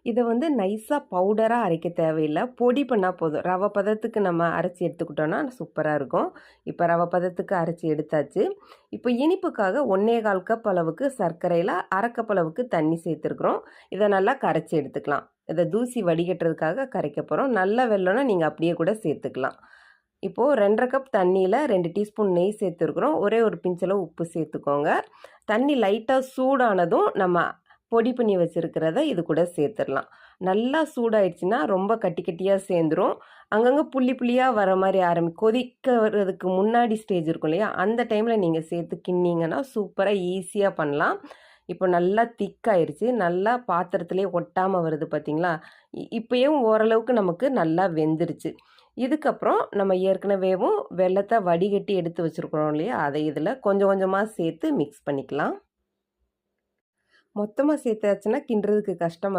இத வந்து நைஸா பவுடரா அரைக்க தேவையில்ல. பொடி பண்ணா போதும். ரவ பதத்துக்கு நம்ம அரைச்சு எடுத்துக்கிட்டோம்னா சூப்பரா இருக்கும். இப்ப ரவ பதத்துக்கு அரைச்சு எடுத்தாச்சு. இப்ப இனிப்புக்காக 1 1/4 கப் அளவுக்கு சர்க்கரையில 1/2 கப் அளவுக்கு தண்ணி சேர்த்துருக்குறோம். இத நல்லா கரைச்சு எடுத்துக்கலாம். இத தூசி வடிகட்டுறதுக்காக கரைக்க போறோம். நல்ல வெல்லம்னா நீங்க அப்படியே கூட சேர்த்துக்கலாம். இப்போ 2 1/2 கப் தண்ணியில 2 டீஸ்பூன் நெய் சேர்த்துருக்குறோம். ஒரே ஒரு பிஞ்ச் அளவு உப்பு சேர்த்துக்கோங்க. தண்ணி லைட்டா சூடானதும் நம்ம பொடி பண்ணி வச்சிருக்கிறத இது கூட சேர்த்துடலாம். நல்லா சூடாயிடுச்சுன்னா ரொம்ப கட்டி கட்டியா சேர்ந்துரும். அங்கங்க புள்ளி புள்ளியா வர மாரி கொதிக்க வர்றதுக்கு முன்னாடி ஸ்டேஜ் இருக்கும் இல்லையா? அந்த டைம்ல நீங்க சேர்த்து கிண்டினீங்கன்னா சூப்பரா ஈஸியா பண்ணலாம். இப்போ நல்லா திக்காயிருச்சு. நல்லா பாத்திரத்திலேயே ஒட்டாம வருது பார்த்தீங்களா? இப்பயும் ஓரளவுக்கு நமக்கு நல்லா வெந்துருச்சு. இதுக்கப்புறம் நம்ம ஏற்கனவேவும் வெல்லத்த வடிகட்டி எடுத்து வச்சிருக்கிறோம் இல்லையா? அதை இதில கொஞ்சம் கொஞ்சமா சேர்த்து மிக்ஸ் பண்ணிக்கலாம். மொத்தமா சேர்த்தாச்சுன்னா கிண்டுறதுக்கு கஷ்டமா இருக்கும்.